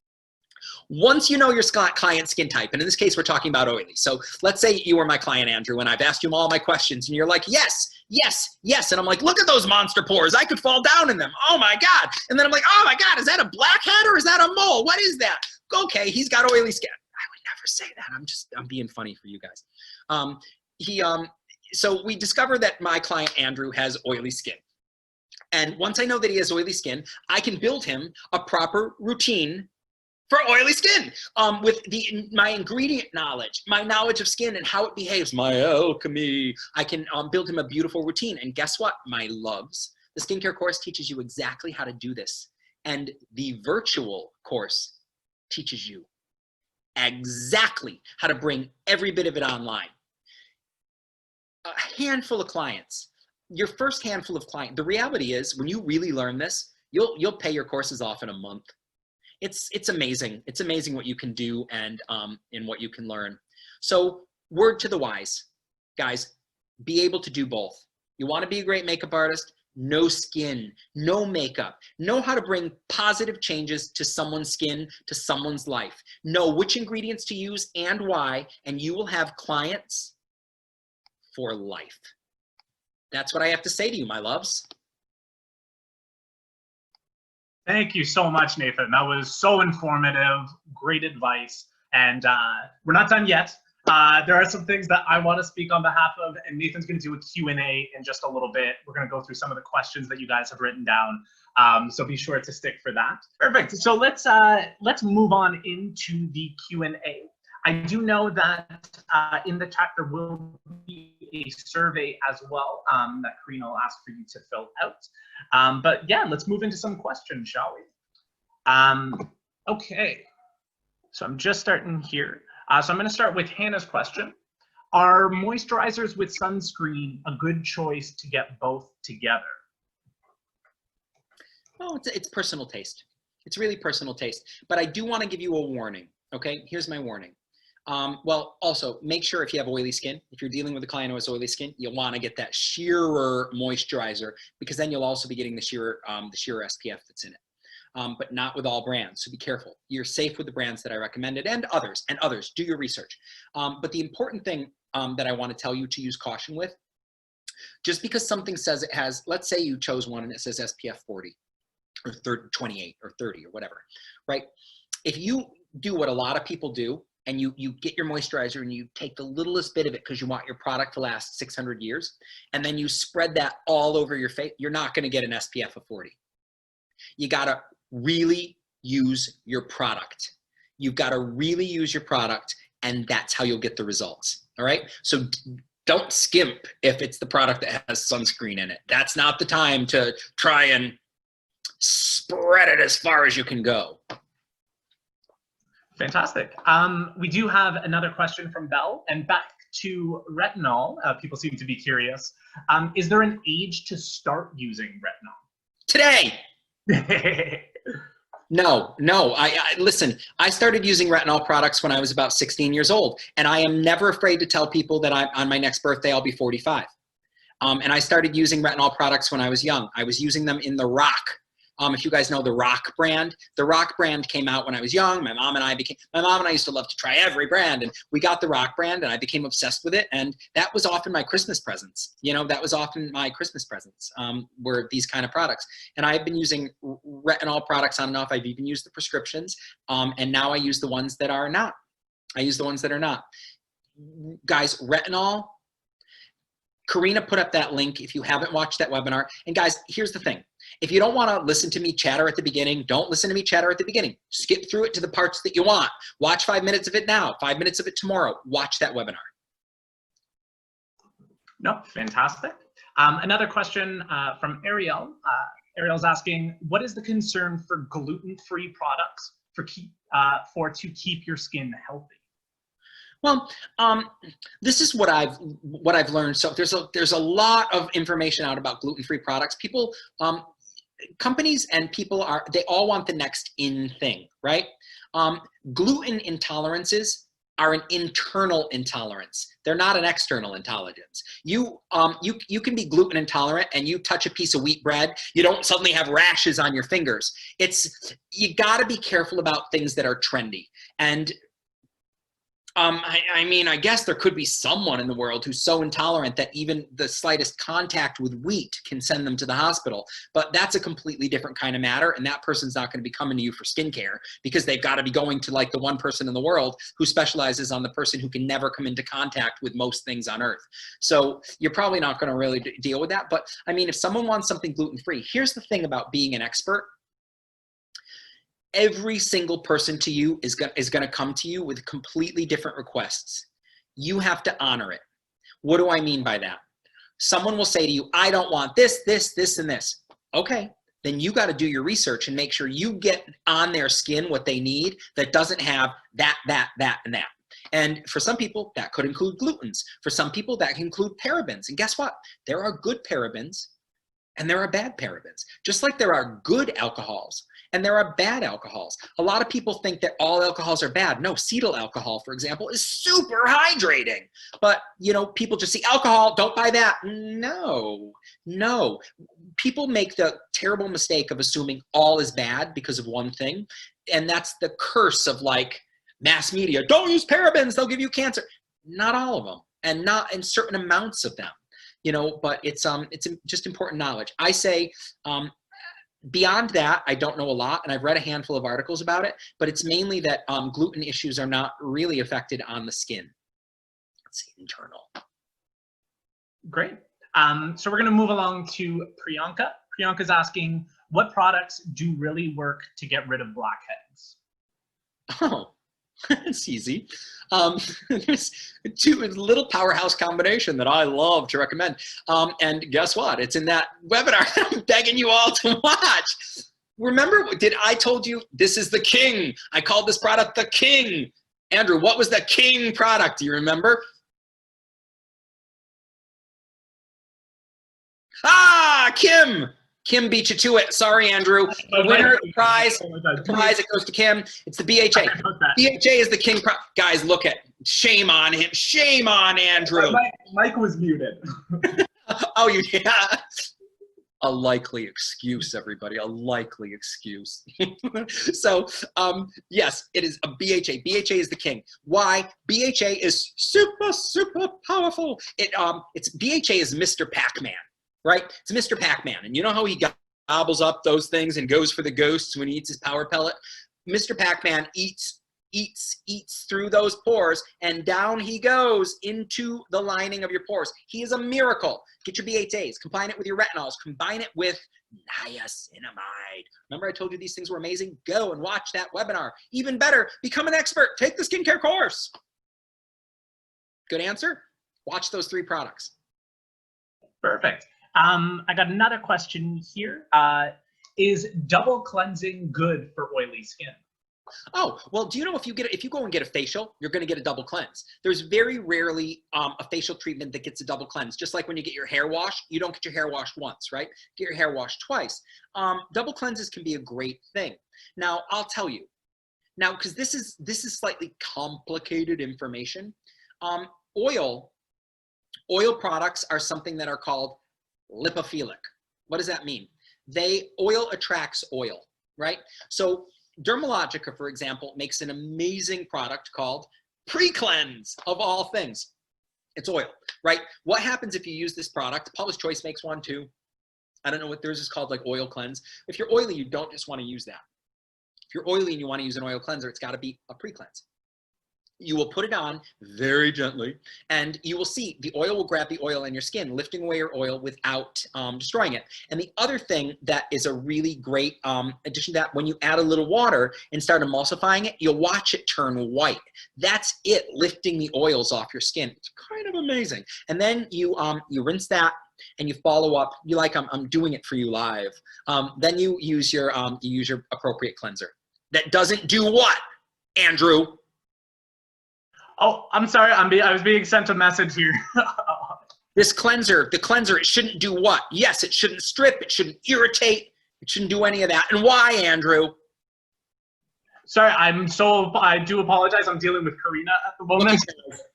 Once you know your client skin type, and in this case, we're talking about oily. So let's say you were my client, Andrew, and I've asked you all my questions, and you're like, yes, yes, yes. And I'm like, look at those monster pores. I could fall down in them. Oh my God. And then I'm like, oh my God, is that a blackhead or is that a mole? What is that? Okay, he's got oily skin. I would never say that. I'm being funny for you guys. So we discovered that my client, Andrew, has oily skin. And once I know that he has oily skin, I can build him a proper routine for oily skin with my ingredient knowledge, my knowledge of skin and how it behaves, my alchemy. I can build him a beautiful routine. And guess what, my loves? The skincare course teaches you exactly how to do this. And the virtual course teaches you exactly how to bring every bit of it online. A handful of clients, your first handful of clients, the reality is when you really learn this, You'll pay your courses off in a month. It's amazing. It's amazing what you can do and what you can learn. So word to the wise, guys, be able to do both. You want to be a great makeup artist? No skin, no makeup. Know how to bring positive changes to someone's skin, to someone's life. Know which ingredients to use and why, and you will have clients for life. That's what I have to say to you, my loves. Thank you so much, Nathan. That was so informative, great advice. And we're not done yet. There are some things that I want to speak on behalf of, and Nathan's going to do a Q&A in just a little bit. We're going to go through some of the questions that you guys have written down. So be sure to stick for that. Perfect. So let's move on into the Q&A. I do know that in the chat there will be a survey as well that Karina will ask for you to fill out. But yeah, let's move into some questions, shall we? Okay. So I'm just starting here. So I'm going to start with Hannah's question. Are moisturizers with sunscreen a good choice to get both together? Oh, it's personal taste. It's really personal taste. But I do want to give you a warning, okay? Here's my warning. Well, also, make sure if you have oily skin, if you're dealing with a client who has oily skin, you'll want to get that sheerer moisturizer, because then you'll also be getting the sheerer SPF that's in it. But not with all brands, so be careful. You're safe with the brands that I recommended, and others, do your research. But the important thing that I want to tell you to use caution with, just because something says it has, let's say you chose one and it says SPF 40 or 28 or 30 or whatever, right? If you do what a lot of people do, and you get your moisturizer and you take the littlest bit of it because you want your product to last 600 years, and then you spread that all over your face, you're not going to get an SPF of 40. You got to really use your product. You've got to really use your product, and that's how you'll get the results. All right. So don't skimp if it's the product that has sunscreen in it. That's not the time to try and spread it as far as you can go. Fantastic. We do have another question from Belle, and back to retinol. People seem to be curious. Is there an age to start using retinol? Today. No. Listen, I started using retinol products when I was about 16 years old, and I am never afraid to tell people that on my next birthday, I'll be 45. And I started using retinol products when I was young. I was using them in the Rock. If you guys know the Rock brand came out when I was young. My mom and I used to love to try every brand, and we got the Rock brand, and I became obsessed with it. And that was often my Christmas presents. You know, that was often my Christmas presents, were these kind of products. And I've been using retinol products on and off. I've even used the prescriptions. And now I use the ones that are not. Guys, retinol, Karina put up that link if you haven't watched that webinar. And guys, here's the thing. If you don't want to listen to me chatter at the beginning, don't listen to me chatter at the beginning. Skip through it to the parts that you want. Watch 5 minutes of it now, 5 minutes of it tomorrow. Watch that webinar. No, fantastic. Another question from Ariel. Ariel's asking, what is the concern for gluten-free products to keep your skin healthy? Well, this is what I've learned. So there's a lot of information out about gluten-free products. People, companies and people they all want the next in thing, right? Gluten intolerances are an internal intolerance. They're not an external intolerance. You can be gluten intolerant and you touch a piece of wheat bread, you don't suddenly have rashes on your fingers. You got to be careful about things that are trendy. And I mean, I guess there could be someone in the world who's so intolerant that even the slightest contact with wheat can send them to the hospital. But that's a completely different kind of matter. And that person's not going to be coming to you for skincare, because they've got to be going to like the one person in the world who specializes on the person who can never come into contact with most things on earth. So you're probably not going to really deal with that. But I mean, if someone wants something gluten-free, here's the thing about being an expert. Every single person to you is going to come to you with completely different requests. You have to honor it. What do I mean by that? Someone will say to you, I don't want this, this, this, and this. Okay, then you got to do your research and make sure you get on their skin what they need that doesn't have that, and that. And for some people, that could include glutens. For some people, that can include parabens. And guess what? There are good parabens and there are bad parabens, just like there are good alcohols and there are bad alcohols. A lot of people think that all alcohols are bad. No, cetyl alcohol, for example, is super hydrating. But, you know, people just see alcohol, don't buy that. No, no. People make the terrible mistake of assuming all is bad because of one thing. And that's the curse of like mass media. Don't use parabens, they'll give you cancer. Not all of them, and not in certain amounts of them. You know, but it's just important knowledge. I say, beyond that, I don't know a lot, and I've read a handful of articles about it, but it's mainly that gluten issues are not really affected on the skin. It's internal. Great. So we're going to move along to Priyanka. Priyanka's asking, what products do really work to get rid of blackheads? Oh, it's easy. There's a little powerhouse combination that I love to recommend. And guess what? It's in that webinar I'm begging you all to watch. Remember, I told you this is the king. I called this product the king. Andrew, what was the king product? Do you remember? Ah, Kim. Kim beat you to it. Sorry, Andrew. The winner, the prize, it goes to Kim. It's the BHA. BHA is the king. Guys, look at, shame on him. Shame on Andrew. Mike was muted. Oh, yeah. A likely excuse, everybody. A likely excuse. So, yes, it is a BHA. BHA is the king. Why? BHA is super, super powerful. It's BHA is Mr. Pac-Man. Right? It's Mr. Pac-Man. And you know how he gobbles up those things and goes for the ghosts when he eats his power pellet? Mr. Pac-Man eats through those pores, and down he goes into the lining of your pores. He is a miracle. Get your BHAs, combine it with your retinols, combine it with niacinamide. Remember I told you these things were amazing? Go and watch that webinar. Even better, become an expert. Take the skincare course. Good answer? Watch those 3 products. Perfect. I got another question here. Is double cleansing good for oily skin? Oh, well, do you know if you go and get a facial, you're going to get a double cleanse. There's very rarely a facial treatment that gets a double cleanse. Just like when you get your hair washed, you don't get your hair washed once, right? Get your hair washed twice. Double cleanses can be a great thing. Now, I'll tell you. Now, because this is slightly complicated information. Oil products are something that are called lipophilic. What does that mean? Oil attracts oil, right? So Dermalogica, for example, makes an amazing product called Pre-Cleanse, of all things. It's oil, right? What happens if you use this product? Published Choice makes one too. I don't know what theirs is called, like oil cleanse. If you're oily, you don't just want to use that. If you're oily and you want to use an oil cleanser, it's got to be a pre-cleanse. You will put it on very gently, and you will see the oil will grab the oil in your skin, lifting away your oil without destroying it. And the other thing that is a really great addition to that, when you add a little water and start emulsifying it, you'll watch it turn white. That's it, lifting the oils off your skin. It's kind of amazing. And then you rinse that, and you follow up. You like, I'm doing it for you live. Then you use your appropriate cleanser. That doesn't do what, Andrew? Oh, I'm sorry. I was being sent a message here. This cleanser, the cleanser, it shouldn't do what? Yes, it shouldn't strip. It shouldn't irritate. It shouldn't do any of that. And why, Andrew? Sorry, I do apologize. I'm dealing with Karina at the moment.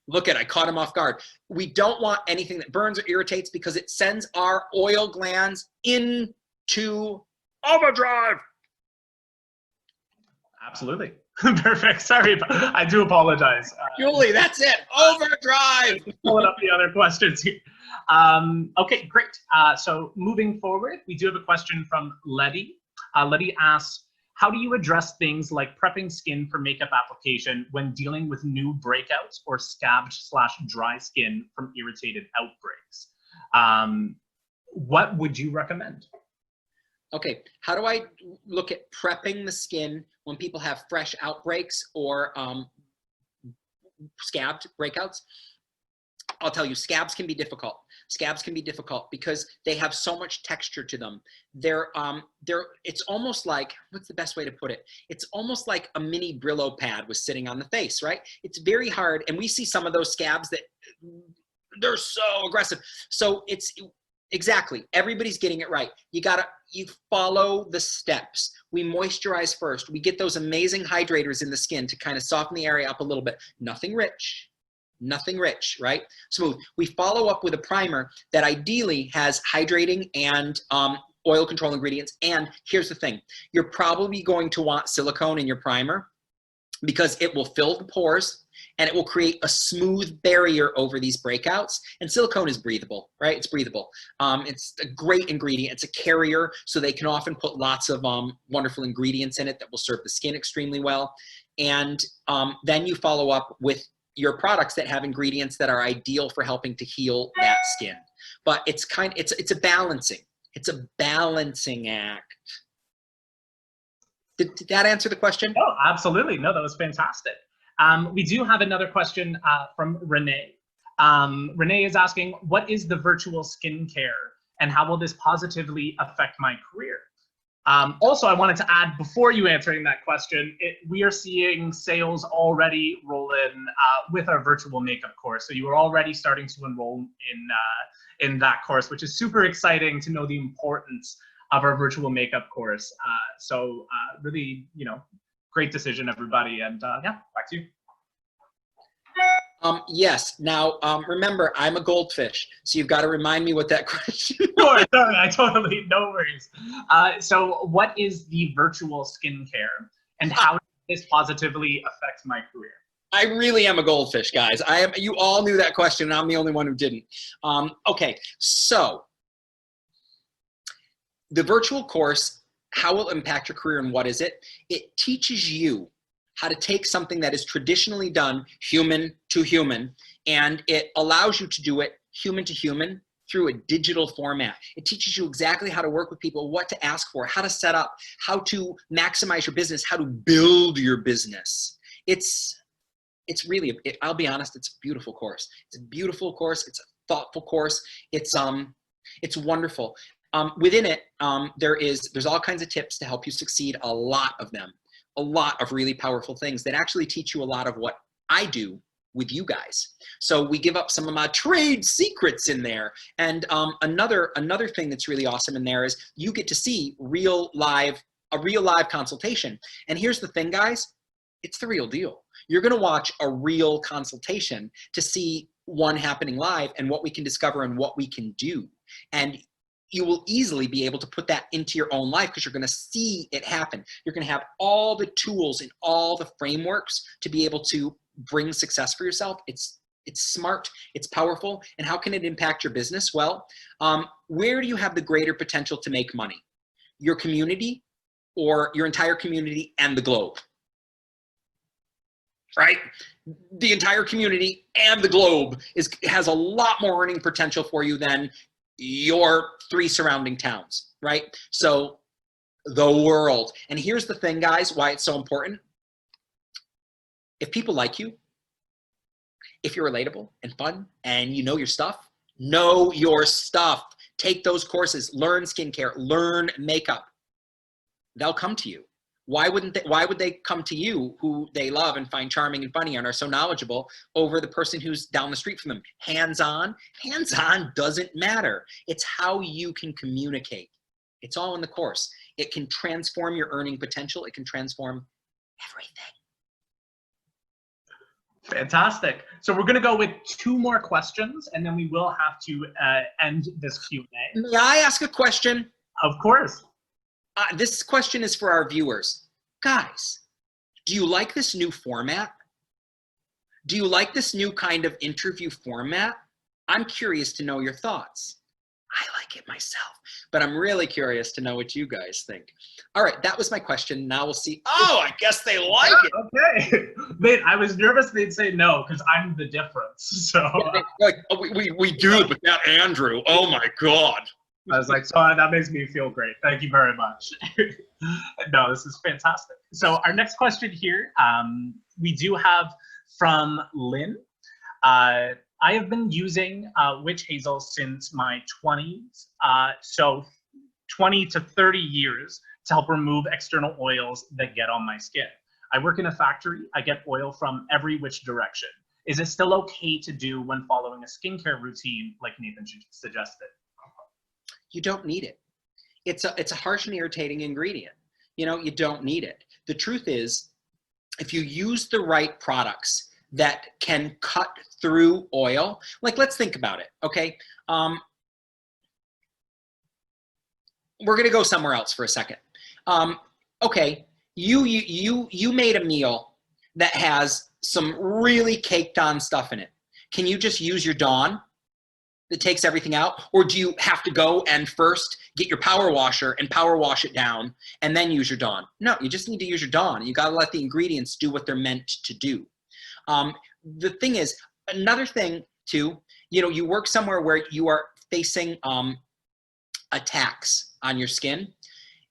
Look at, I caught him off guard. We don't want anything that burns or irritates because it sends our oil glands into overdrive. Absolutely. Perfect. Sorry, I do apologize. Julie, that's it. Overdrive. Pulling up the other questions here. Okay, great. So moving forward, we do have a question from Letty. Letty asks, how do you address things like prepping skin for makeup application when dealing with new breakouts or scabbed/dry skin from irritated outbreaks? What would you recommend? Okay, how do I look at prepping the skin when people have fresh outbreaks or scabbed breakouts? I'll tell you, scabs can be difficult. Scabs can be difficult because they have so much texture to them. It's almost like, what's the best way to put it? It's almost like a mini Brillo pad was sitting on the face, right? It's very hard, and we see some of those scabs that they're so aggressive. So Exactly. Everybody's getting it right. You follow the steps. We moisturize first. We get those amazing hydrators in the skin to kind of soften the area up a little bit. Nothing rich, right? Smooth. We follow up with a primer that ideally has hydrating and oil control ingredients. And here's the thing. You're probably going to want silicone in your primer because it will fill the pores and it will create a smooth barrier over these breakouts. And silicone is breathable, right? It's breathable. It's a great ingredient. It's a carrier, so they can often put lots of wonderful ingredients in it that will serve the skin extremely well. And then you follow up with your products that have ingredients that are ideal for helping to heal that skin. But it's a balancing. It's a balancing act. Did that answer the question? Oh, absolutely. No, that was fantastic. We do have another question from Renee. Renee is asking, what is the virtual skincare and how will this positively affect my career? Also, I wanted to add, before you answering that question, we are seeing sales already roll in with our virtual makeup course. So you are already starting to enroll in that course, which is super exciting to know the importance of our virtual makeup course. So really, great decision, everybody. And yeah, back to you. Yes. Now, remember, I'm a goldfish, so you've got to remind me what that question was. Sure, no worries. So what is the virtual skincare and how does this positively affect my career? I really am a goldfish, guys. You all knew that question, and I'm the only one who didn't. Okay, so the virtual course, how will it impact your career and what is it? It teaches you how to take something that is traditionally done human to human, and it allows you to do it human to human through a digital format. It teaches you exactly how to work with people, what to ask for, how to set up, how to maximize your business, how to build your business. It's really, I'll be honest, it's a beautiful course. It's a beautiful course. It's a thoughtful course. It's wonderful. Within it, there's all kinds of tips to help you succeed, a lot of them. A lot of really powerful things that actually teach you a lot of what I do with you guys. So we give up some of my trade secrets in there. And another thing that's really awesome in there is you get to see a real live consultation. And here's the thing, guys, it's the real deal. You're gonna watch a real consultation to see one happening live and what we can discover and what we can do. And you will easily be able to put that into your own life because you're going to see it happen. You're going to have all the tools and all the frameworks to be able to bring success for yourself. It's smart, it's powerful, and how can it impact your business? Well, where do you have the greater potential to make money? Your community or your entire community and the globe? Right? The entire community and the globe has a lot more earning potential for you than your 3 surrounding towns, right? So the world. And here's the thing, guys, why it's so important. If people like you, if you're relatable and fun and you know your stuff, take those courses, learn skincare, learn makeup. They'll come to you. Why would they come to you, who they love and find charming and funny and are so knowledgeable, over the person who's down the street from them? Hands-on doesn't matter. It's how you can communicate. It's all in the course. It can transform your earning potential. It can transform everything. Fantastic. So we're going to go with 2 more questions, and then we will have to end this Q&A. May I ask a question? Of course. This question is for our viewers. Guys, do you like this new format? Do you like this new kind of interview format? I'm curious to know your thoughts. I like it myself, but I'm really curious to know what you guys think. All right, that was my question. Now we'll see. Oh, I guess they like it. Okay. I was nervous they'd say no because I'm the difference. So like, oh, we do, but not Andrew. Oh my God. I was like, so that makes me feel great. Thank you very much. No, this is fantastic. So our next question here, we do have from Lynn. I have been using witch hazel since my 20s, so 20 to 30 years, to help remove external oils that get on my skin. I work in a factory. I get oil from every which direction. Is it still okay to do when following a skincare routine like Nathan suggested? You don't need it. It's a harsh and irritating ingredient. You know, you don't need it. The truth is, if you use the right products that can cut through oil, like let's think about it, okay? We're gonna go somewhere else for a second. Okay, you made a meal that has some really caked on stuff in it. Can you just use your Dawn that takes everything out? Or do you have to go and first get your power washer and power wash it down and then use your Dawn? No, you just need to use your Dawn. You gotta let the ingredients do what they're meant to do. The thing is, another thing too, you know, you work somewhere where you are facing attacks on your skin.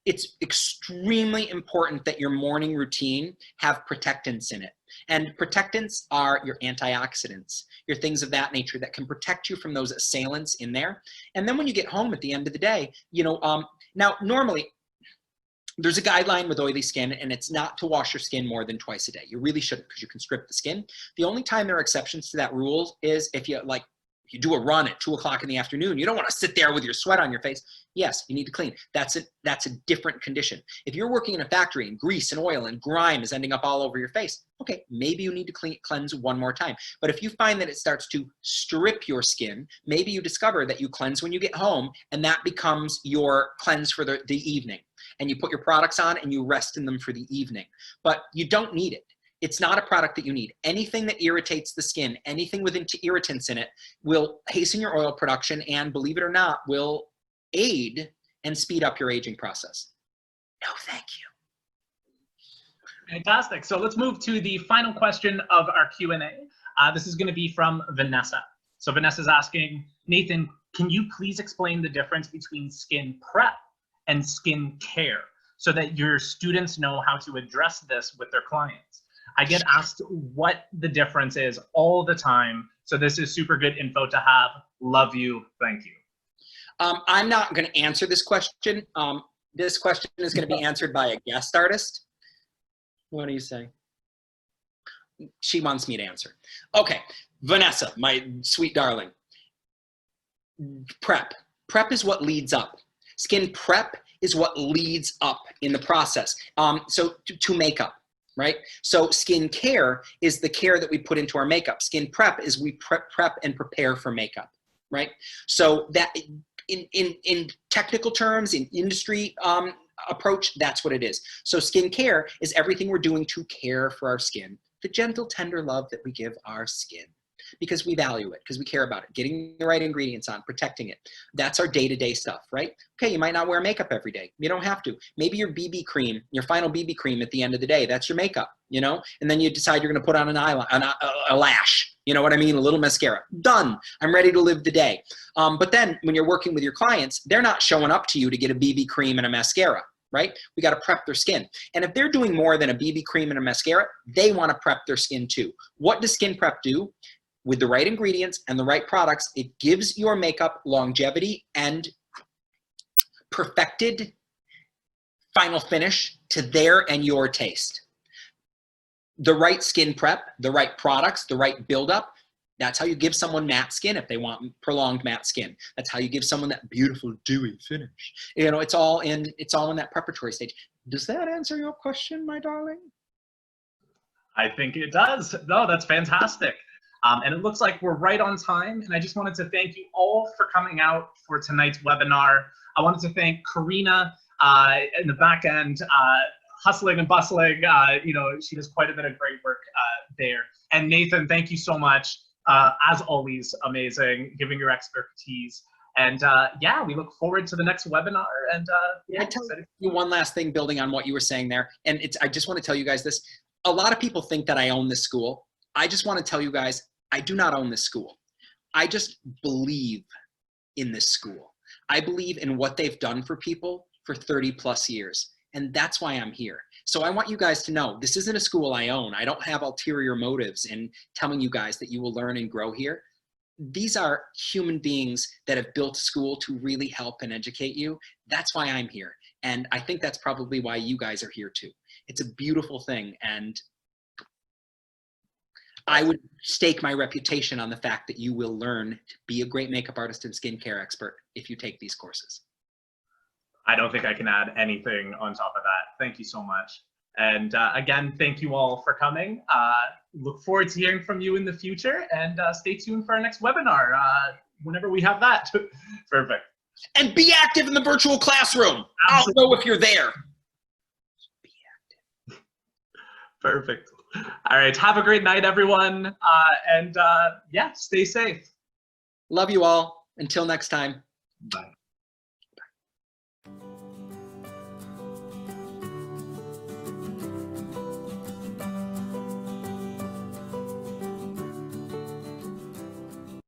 It's extremely important that your morning routine have protectants in it. And protectants are your antioxidants, your things of that nature that can protect you from those assailants in there. And then when you get home at the end of the day, you know, now normally there's a guideline with oily skin, and it's not to wash your skin more than twice a day. You really shouldn't, because you can strip the skin. The only time there are exceptions to that rule is if you you do a run at 2 o'clock in the afternoon, you don't want to sit there with your sweat on your face. Yes, you need to clean. That's a different condition. If you're working in a factory and grease and oil and grime is ending up all over your face, okay, maybe you need to cleanse one more time. But if you find that it starts to strip your skin, maybe you discover that you cleanse when you get home, and that becomes your cleanse for the evening. And you put your products on and you rest in them for the evening. But you don't need it. It's not a product that you need. Anything that irritates the skin, anything with irritants in it, will hasten your oil production and, believe it or not, will aid and speed up your aging process. No, thank you. Fantastic. So let's move to the final question of our Q&A. This is going to be from Vanessa. So Vanessa's asking, Nathan, can you please explain the difference between skin prep and skin care so that your students know how to address this with their clients? I get asked what the difference is all the time. So this is super good info to have. Love you. Thank you. I'm not going to answer this question. This question is going to be answered by a guest artist. What do you say? She wants me to answer. Okay, Vanessa, my sweet darling. Prep. Prep is what leads up. Skin prep is what leads up in the process. So to makeup. Right? So skin care is the care that we put into our makeup. Skin prep is we prep and prepare for makeup, right? So that in technical terms, in industry approach, that's what it is. So skin care is everything we're doing to care for our skin, the gentle, tender love that we give our skin, because we value it, because we care about it, getting the right ingredients on, protecting it. That's our day-to-day stuff, right? Okay, you might not wear makeup every day. You don't have to. Maybe your BB cream, your final BB cream at the end of the day, that's your makeup, you know? And then you decide you're gonna put on an eyelash, a lash, you know what I mean? A little mascara. Done. I'm ready to live the day. But then when you're working with your clients, they're not showing up to you to get a BB cream and a mascara, right? We got to prep their skin. And if they're doing more than a BB cream and a mascara, they want to prep their skin too. What does skin prep do? With the right ingredients and the right products, it gives your makeup longevity and perfected final finish to their and your taste. The right skin prep, the right products, the right buildup, that's how you give someone matte skin if they want prolonged matte skin. That's how you give someone that beautiful dewy finish. You know, it's all in that preparatory stage. Does that answer your question, my darling? I think it does. No, that's fantastic. And it looks like we're right on time. And I just wanted to thank you all for coming out for tonight's webinar. I wanted to thank Karina in the back end, hustling and bustling. You know, she does quite a bit of great work there. And Nathan, thank you so much. As always, amazing, giving your expertise. And yeah, we look forward to the next webinar. And yeah, I tell you one last thing, building on what you were saying there. And I just want to tell you guys this. A lot of people think that I own this school. I just want to tell you guys, I do not own this school. I just believe in this school. I believe in what they've done for people for 30 plus years. And that's why I'm here. So I want you guys to know, this isn't a school I own. I don't have ulterior motives in telling you guys that you will learn and grow here. These are human beings that have built a school to really help and educate you. That's why I'm here. And I think that's probably why you guys are here too. It's a beautiful thing. And I would stake my reputation on the fact that you will learn to be a great makeup artist and skincare expert if you take these courses. I don't think I can add anything on top of that. Thank you so much. And again, thank you all for coming. Look forward to hearing from you in the future, and stay tuned for our next webinar whenever we have that. Perfect. And be active in the virtual classroom. Absolutely. I'll know if you're there. Be active. Perfect. All right. Have a great night, everyone. And yeah, stay safe. Love you all. Until next time. Bye.